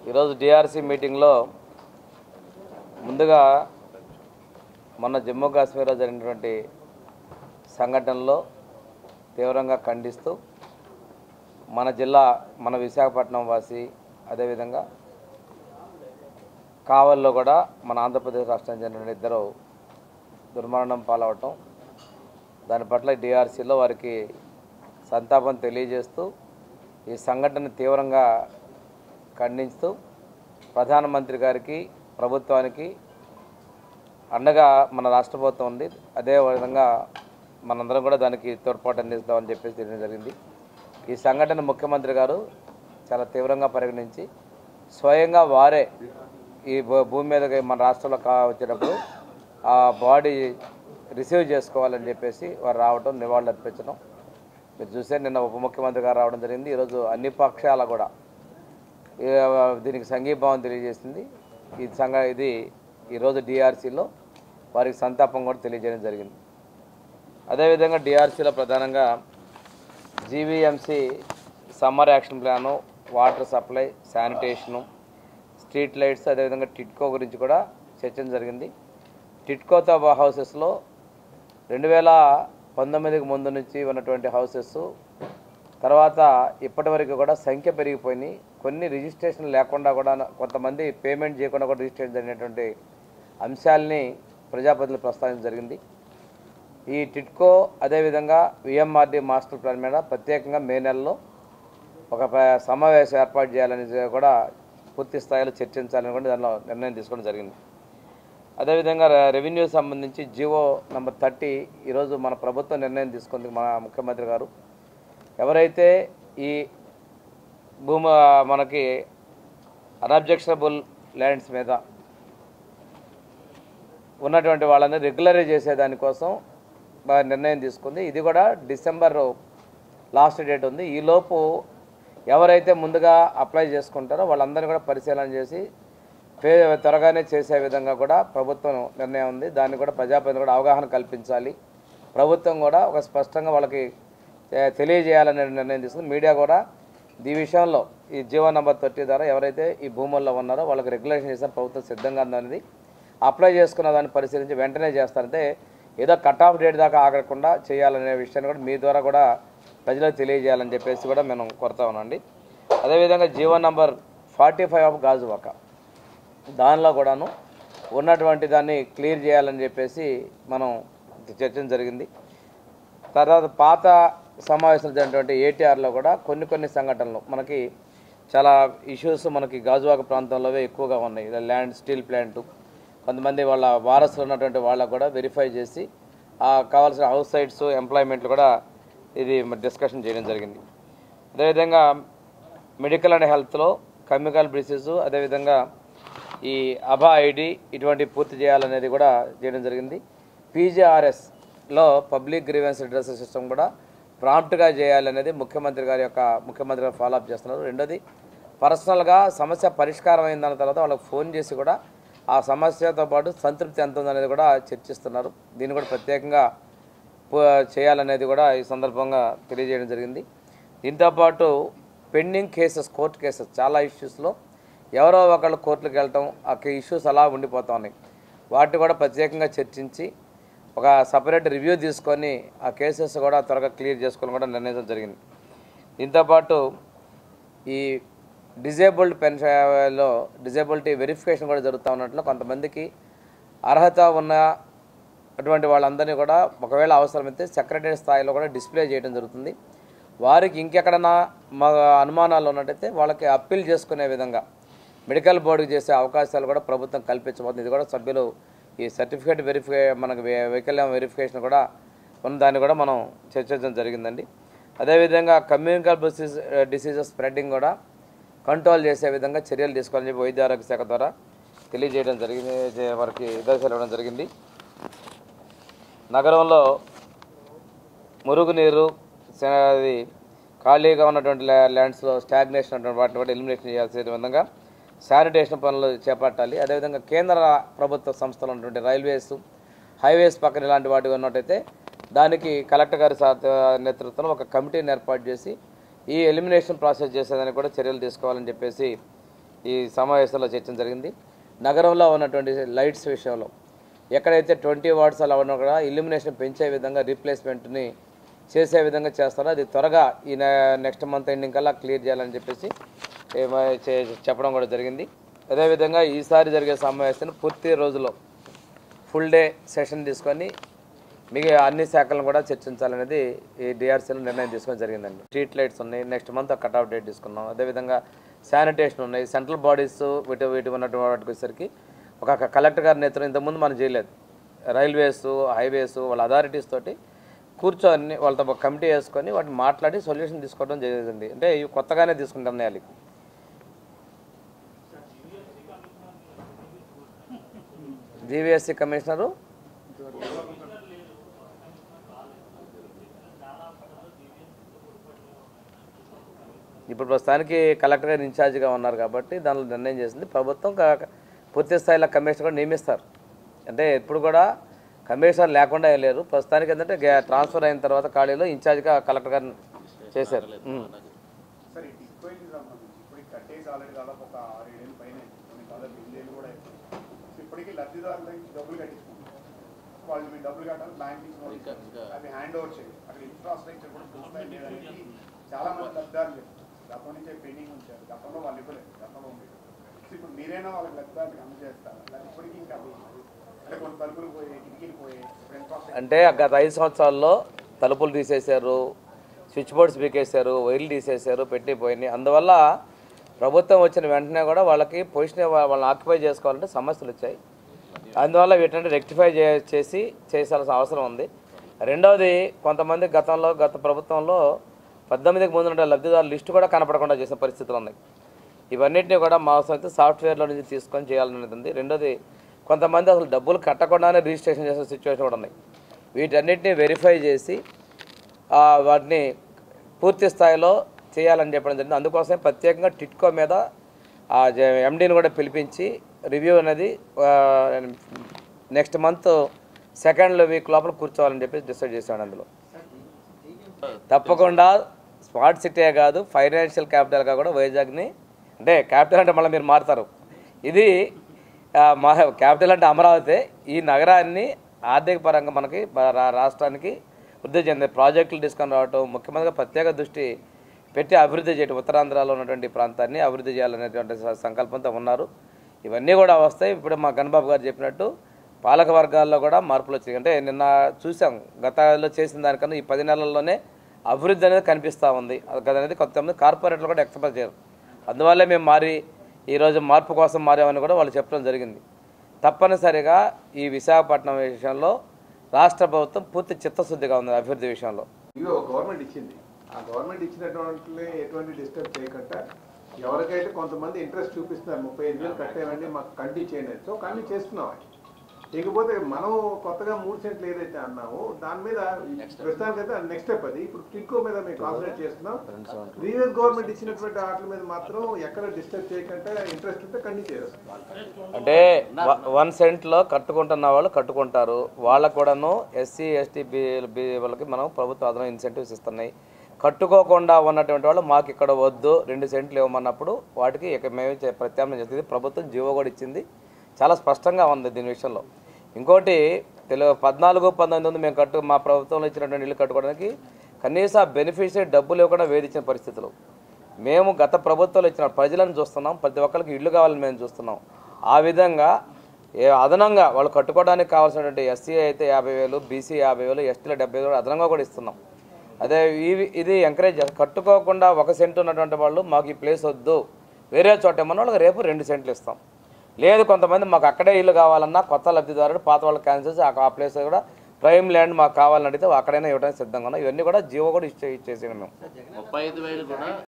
ఈరోజు డిఆర్సీ మీటింగ్లో ముందుగా మొన్న జమ్మూ కాశ్మీర్లో జరిగినటువంటి సంఘటనలో తీవ్రంగా ఖండిస్తూ మన జిల్లా మన విశాఖపట్నం వాసి అదేవిధంగా కావల్లో కూడా మన ఆంధ్రప్రదేశ్ రాష్ట్రానికి చెందిన ఇద్దరు దుర్మరణం పాలవటం దాని పట్ల డిఆర్సీలో వారికి సంతాపం తెలియజేస్తూ ఈ సంఘటన తీవ్రంగా ఖండిస్తూ ప్రధానమంత్రి గారికి ప్రభుత్వానికి అండగా మన రాష్ట్ర ప్రభుత్వం ఉంది. అదేవిధంగా మనందరం కూడా దానికి తోడ్పాటు అందిస్తామని చెప్పేసి తెలియడం జరిగింది. ఈ సంఘటన ముఖ్యమంత్రి గారు చాలా తీవ్రంగా పరిగణించి స్వయంగా వారే ఈ భూమి మీదకి మన రాష్ట్రంలో వచ్చేటప్పుడు ఆ బాడీ రిసీవ్ చేసుకోవాలని చెప్పేసి వారు రావడం, నివాళులు అర్పించడం మీరు చూసే నిన్న ఉప ముఖ్యమంత్రి గారు రావడం జరిగింది. ఈరోజు అన్ని పక్షాల కూడా దీనికి సంఘీభావం తెలియజేసింది. ఇది ఈరోజు డిఆర్సీలో వారికి సంతాపం కూడా తెలియజేయడం జరిగింది. అదేవిధంగా డిఆర్సీలో ప్రధానంగా GVMC summer action plan, water supply, sanitation, street lights, అదేవిధంగా టిట్కో గురించి కూడా చర్చ జరిగింది. టిట్కోతో హౌసెస్లో 2019కి ముందు నుంచి ఉన్నటువంటి హౌసెస్ తర్వాత ఇప్పటి వరకు కూడా సంఖ్య పెరిగిపోయినాయి. కొన్ని రిజిస్ట్రేషన్ లేకుండా కూడా కొంతమంది పేమెంట్ చేయకుండా కూడా రిజిస్ట్రేషన్ జరిగినటువంటి అంశాలని ప్రజాప్రతినిధులు ప్రస్తావించడం జరిగింది. ఈ టిట్కో అదేవిధంగా విఎంఆర్డీ మాస్టర్ ప్లాన్ మీద ప్రత్యేకంగా మే నెలలో ఒక సమావేశం ఏర్పాటు చేయాలని కూడా పూర్తి స్థాయిలో చర్చించాలని కూడా దానిలో నిర్ణయం తీసుకోవడం జరిగింది. అదేవిధంగా రెవెన్యూ సంబంధించి జీవో నెంబర్ 30 ఈరోజు మన ప్రభుత్వం నిర్ణయం తీసుకుంది. మన ముఖ్యమంత్రి గారు ఎవరైతే ఈ మనకి అన్అబ్జెక్షనబుల్ ల్యాండ్స్ మీద ఉన్నటువంటి వాళ్ళని రెగ్యులరైజ్ చేసేదానికోసం నిర్ణయం తీసుకుంది. ఇది కూడా డిసెంబర్ లాస్ట్ డేట్ ఉంది. ఈలోపు ఎవరైతే ముందుగా అప్లై చేసుకుంటారో వాళ్ళందరినీ కూడా పరిశీలన చేసి త్వరగానే చేసే విధంగా కూడా ప్రభుత్వం నిర్ణయం ఉంది. దాన్ని కూడా ప్రజాప్రతినిధులు కూడా అవగాహన కల్పించాలి. ప్రభుత్వం కూడా ఒక స్పష్టంగా వాళ్ళకి తెలియజేయాలనే నిర్ణయం తీసుకుంది. మీడియా కూడా ఈ విషయంలో ఈ జీవో నెంబర్ 30 ద్వారా ఎవరైతే ఈ భూముల్లో ఉన్నారో వాళ్ళకి రెగ్యులేషన్ చేసిన ప్రభుత్వం సిద్ధంగా ఉందనేది అప్లై చేసుకున్న దాన్ని పరిశీలించి వెంటనే చేస్తారంటే ఏదో కట్ ఆఫ్ డేట్ దాకా ఆగకుండా చేయాలనే విషయాన్ని కూడా మీ ద్వారా కూడా ప్రజలకు తెలియజేయాలని చెప్పేసి కూడా మేము కోరుతా ఉన్నాండి. అదేవిధంగా జీవో నెంబర్ 45 ఆఫ్ గాజువాక దానిలో కూడాను ఉన్నటువంటి దాన్ని క్లియర్ చేయాలని చెప్పేసి మనం చర్చ జరిగింది. తర్వాత పాత సమావేశం జరిగినటువంటి ఏటీఆర్లో కూడా కొన్ని సంఘటనలు మనకి చాలా ఇష్యూస్ మనకి గాజువాక ప్రాంతంలోవే ఎక్కువగా ఉన్నాయి. ల్యాండ్ స్టీల్ ప్లాంటు కొంతమంది వాళ్ళ వారసులు ఉన్నటువంటి వాళ్ళకు కూడా వెరిఫై చేసి కావాల్సిన హౌస్ సైట్స్, ఎంప్లాయ్మెంట్లు కూడా ఇది డిస్కషన్ చేయడం జరిగింది. అదేవిధంగా మెడికల్ అండ్ హెల్త్లో కమ్యూనికల్ బ్రీసెస్, అదేవిధంగా ఈ అభా ఐడి ఇటువంటి పూర్తి చేయాలనేది కూడా చేయడం జరిగింది. పీజీఆర్ఎస్లో పబ్లిక్ గ్రీవెన్స్ రిడ్రెసల్ సిస్టమ్ కూడా ప్రాంప్ట్గా చేయాలనేది ముఖ్యమంత్రి గారు ఫాలోఅప్ చేస్తున్నారు. రెండోది పర్సనల్గా సమస్య పరిష్కారం అయిన తర్వాత వాళ్ళకి ఫోన్ చేసి కూడా ఆ సమస్యతో పాటు సంతృప్తి ఎంత ఉందనేది కూడా చర్చిస్తున్నారు. దీన్ని కూడా ప్రత్యేకంగా చేయాలనేది కూడా ఈ సందర్భంగా తెలియజేయడం జరిగింది. దీంతోపాటు పెండింగ్ కేసెస్, కోర్టు కేసెస్ చాలా ఇష్యూస్లో ఎవరో ఒకళ్ళు కోర్టులకు వెళ్ళటం, ఆ ఇష్యూస్ అలా ఉండిపోతూ ఉన్నాయి. వాటిని కూడా ప్రత్యేకంగా చర్చించి ఒక సపరేట్ రివ్యూ తీసుకొని ఆ కేసెస్ కూడా త్వరగా క్లియర్ చేసుకోవాలని కూడా నిర్ణయించడం జరిగింది. దీంతోపాటు ఈ డిజేబుల్డ్ పెన్షన్లో డిజేబిలిటీ వెరిఫికేషన్ కూడా జరుగుతూ ఉన్నట్లు కొంతమందికి అర్హత ఉన్న అటువంటి వాళ్ళందరినీ కూడా ఒకవేళ అవసరమైతే సెక్రటరీ స్థాయిలో కూడా డిస్ప్లే చేయడం జరుగుతుంది. వారికి ఇంకెక్కడన్నా అనుమానాలు ఉన్నట్టయితే వాళ్ళకి అప్పీల్ చేసుకునే విధంగా మెడికల్ బోర్డుకి చేసే అవకాశాలు కూడా ప్రభుత్వం కల్పించబోతుంది. ఇది కూడా సభ్యులు ఈ సర్టిఫికేట్ మనకు వైకల్యం వెరిఫికేషన్ కూడా దాన్ని కూడా మనం చర్చించడం జరిగిందండి. అదేవిధంగా కమ్యూనికల్ డిసీజెస్ స్ప్రెడ్డింగ్ కూడా కంట్రోల్ చేసే విధంగా చర్యలు తీసుకోవాలని చెప్పి వైద్య ఆరోగ్య శాఖ ద్వారా తెలియజేయడం జరిగింది, వారికి నిర్దేశాలు ఇవ్వడం జరిగింది. నగరంలో మురుగునీరు అది ఖాళీగా ఉన్నటువంటి ల్యాండ్స్లో స్టాగ్నేషన్ ఉన్నటువంటి వాటిని కూడా ఎలిమినేషన్ చేయాల్సిన విధంగా శానిటేషన్ పనులు చేపట్టాలి. అదేవిధంగా కేంద్ర ప్రభుత్వ సంస్థలు ఉన్నటువంటి రైల్వేస్, హైవేస్ పక్కన ఇలాంటి వాటి ఉన్నట్టయితే దానికి కలెక్టర్ గారి నేతృత్వంలో ఒక కమిటీని ఏర్పాటు చేసి ఈ ఎలిమినేషన్ ప్రాసెస్ చేసేదానికి కూడా చర్యలు తీసుకోవాలని చెప్పేసి ఈ సమావేశంలో చర్చ జరిగింది. నగరంలో ఉన్నటువంటి లైట్స్ విషయంలో ఎక్కడైతే 20 వాట్స్ అలా ఉన్నా కూడా ఇల్యూమినేషన్ పెంచే విధంగా రీప్లేస్మెంట్ని చేసే విధంగా చేస్తారో అది త్వరగా ఈ నెక్స్ట్ మంత్ ఎండింగ్ కల్లా క్లియర్ చేయాలని చెప్పేసి చెప్పడం కూడా జరిగింది. అదేవిధంగా ఈసారి జరిగే సమావేశాన్ని పూర్తి రోజులో ఫుల్ డే సెషన్ తీసుకొని మిగతా అన్ని శాఖలను కూడా చర్చించాలనేది ఈ డిఆర్సీలో నిర్ణయం తీసుకొని జరిగిందండి. స్ట్రీట్ లైట్స్ ఉన్నాయి, next month cut off date తీసుకున్నాం. అదేవిధంగా శానిటేషన్ ఉన్నాయి, సెంట్రల్ బాడీస్ వీటి ఉన్నటువంటి వాటికి వచ్చేసరికి ఒక కలెక్టర్ గారి నేతృత్వం ఇంతకుముందు మనం చేయలేదు. రైల్వేస్, హైవేస్ వాళ్ళ అథారిటీస్ తోటి కూర్చొని వాళ్ళతో ఒక కమిటీ వేసుకొని వాటిని మాట్లాడి సొల్యూషన్ తీసుకోవడం జరిగింది. అంటే ఇవి కొత్తగానే తీసుకుంటాం నిర్ణయాలు. జీవీఎస్సీ కమిషనరు ఇప్పుడు ప్రస్తుతానికి కలెక్టర్ గారు ఇన్ఛార్జిగా ఉన్నారు కాబట్టి దానిలో నిర్ణయం చేసింది ప్రభుత్వం. పూర్తి స్థాయిలో కమిషనర్ కూడా నియమిస్తారు. అంటే ఇప్పుడు కూడా కమిషనర్ లేకుండా లేరు. ప్రస్తుతానికి ఏంటంటే ట్రాన్స్ఫర్ అయిన తర్వాత ఖాళీలో ఇన్ఛార్జిగా కలెక్టర్ గారిని చేశారు. ఇప్పుడు మీరైనా వాళ్ళకి లబ్ధిదారులకు అందజేస్తారు. ఇప్పటికీ ఇంకా కొన్ని తలుపులు పోయి కిటికీలు పోయి అంటే గత 5 సంవత్సరాల్లో తలుపులు తీసేశారు, స్విచ్ బోర్డ్స్ పీకేశారు, వైర్లు తీసేశారు, పెట్టిపోయినాయి. అందువల్ల ప్రభుత్వం వచ్చిన వెంటనే కూడా వాళ్ళకి పొజిషన్ వాళ్ళని ఆక్యుపై చేసుకోవాలంటే సమస్యలు వచ్చాయి. అందువల్ల వీటిని రెక్టిఫై చేయాల్సిన అవసరం ఉంది. రెండవది కొంతమంది గత ప్రభుత్వంలో 18కి ముందు ఉండే లబ్ధిదారుల లిస్టు కూడా కనపడకుండా చేసిన పరిస్థితులు ఉన్నాయి. ఇవన్నింటినీ కూడా మా సంస్థ సాఫ్ట్వేర్లో నుంచి తీసుకొని చేయాలనేది ఉంది. రెండోది కొంతమంది అసలు డబ్బులు కట్టకుండానే రిజిస్ట్రేషన్ చేసే సిచ్యువేషన్ కూడా ఉన్నాయి. వీటన్నిటిని వెరిఫై చేసి వాటిని పూర్తి స్థాయిలో చేయాలని చెప్పడం జరిగింది. అందుకోసమే ప్రత్యేకంగా టిట్కో మీద ఎండీని కూడా పిలిపించి రివ్యూ అనేది నెక్స్ట్ మంత్ సెకండ్ వీక్ లోపల కూర్చోవాలని చెప్పి డిసైడ్ చేశాను. అందులో తప్పకుండా స్మార్ట్ సిటీయే కాదు ఫైనాన్షియల్ క్యాపిటల్గా కూడా వైజాగ్ని, అంటే క్యాపిటల్ అంటే మళ్ళీ మీరు మారుతారు, ఇది మా క్యాపిటల్ అంటే అమరావతి, ఈ నగరాన్ని ఆర్థిక పరంగా మనకి రాష్ట్రానికి వృద్ధి చెందే ప్రాజెక్టులు తీసుకొని రావటం, ముఖ్యమంత్రిగా ప్రత్యేక దృష్టి పెట్టి అభివృద్ధి చేయటం, ఉత్తరాంధ్రలో ఉన్నటువంటి ప్రాంతాన్ని అభివృద్ధి చేయాలనేటువంటి సంకల్పంతో ఉన్నారు. ఇవన్నీ కూడా వస్తాయి. ఇప్పుడు మా గణబాబు గారు చెప్పినట్టు పాలక వర్గాల్లో కూడా మార్పులు వచ్చాయి. అంటే నిన్న చూసాం గతంలో చేసిన దానికన్నా ఈ 10 నెలల్లోనే అభివృద్ధి అనేది కనిపిస్తూ ఉంది. అనేది కొంతమంది కార్పొరేట్లు కూడా ఎక్స్పెక్ట్ చేయరు. అందువల్లే మేము ఈరోజు మార్పు కోసం మారామని కూడా వాళ్ళు చెప్పడం జరిగింది. తప్పనిసరిగా ఈ విశాఖపట్నం విషయంలో రాష్ట్ర ప్రభుత్వం పూర్తి చిత్తశుద్ధిగా ఉంది అభివృద్ధి విషయంలో. గవర్నమెంట్ ఇచ్చింది, ఆ గవర్నమెంట్ ఇచ్చినటువంటి ఎటువంటి డిస్టర్బ్ చేయకుండా ఎవరికైతే కొంతమంది ఇంట్రెస్ట్ చూపిస్తున్నారు 35,000 కట్టేవండి మాకు కంటిన్యూ చేయండి, సో కంటిన్యూ చేస్తున్నాం. ఇకపోతే మనం కొత్తగా 3 సెంట్లు ఏదైతే అన్నామో దాని మీద ప్రస్తుతానికి అయితే నెక్స్ట్ స్టెప్ అది. ఇప్పుడు టిట్కో మీద మేము కాన్సన్ట్రేట్ చేస్తున్నాం. ప్రీవియస్ గవర్నమెంట్ ఇచ్చినటువంటి వాటి మీద మాత్రం ఎక్కడ డిస్టర్బ్ చేయకుండా ఇంట్రెస్ట్ ఉంటే కంటిన్యూ చేస్తాం. అంటే 1 సెంట్లో కట్టుకుంటున్న వాళ్ళు కట్టుకుంటారు. వాళ్ళకు కూడాను ఎస్సీ ఎస్టీ వాళ్ళకి మనం ప్రభుత్వ అదనం ఇన్సెంటివ్స్ ఇస్తున్నాయి. కట్టుకోకుండా ఉన్నటువంటి వాళ్ళు మాకు ఇక్కడ వద్దు 2 సెంట్లు ఇవ్వమన్నప్పుడు వాటికి మేము ప్రత్యామ్నాయం చేస్తుంది. ప్రభుత్వం జీవో కూడా ఇచ్చింది, చాలా స్పష్టంగా ఉంది దీని విషయంలో. ఇంకోటి 14-19 మేము మా ప్రభుత్వంలో ఇచ్చినటువంటి ఇల్లు కట్టుకోవడానికి కనీసం బెనిఫిషరీ డబ్బులు ఇవ్వకుండా వేధించిన పరిస్థితులు. మేము గత ప్రభుత్వంలో ఇచ్చిన ప్రజలను చూస్తున్నాం, ప్రతి ఒక్కరికి ఇల్లు కావాలని మేము చూస్తున్నాం. ఆ విధంగా అదనంగా వాళ్ళు కట్టుకోవడానికి కావాల్సినటువంటి ఎస్సీ అయితే 50,000, బీసీ 50,000, ఎస్టీలో 70,000 అదనంగా కూడా ఇస్తున్నాం. అదే ఇది ఎంకరేజ్ చేస్తాం. కట్టుకోకుండా 1 సెంటు ఉన్నటువంటి వాళ్ళు మాకు ఈ ప్లేస్ వద్దు వేరే చోట ఏమన్నా వాళ్ళకి రేపు 2 సెంట్లు ఇస్తాం. లేదు కొంతమంది మాకు అక్కడే ఇల్లు కావాలన్నా కొత్త లబ్ధిదారుడు పాత వాళ్ళు క్యాన్సిల్ చేసి ఆ ప్లేస్ కూడా ప్రైమ్ ల్యాండ్ మాకు కావాలని అడిగితే అక్కడైనా ఇవ్వడానికి సిద్ధంగా ఉన్నాం. ఇవన్నీ కూడా జీవో కూడా ఇచ్చేసాను మేము.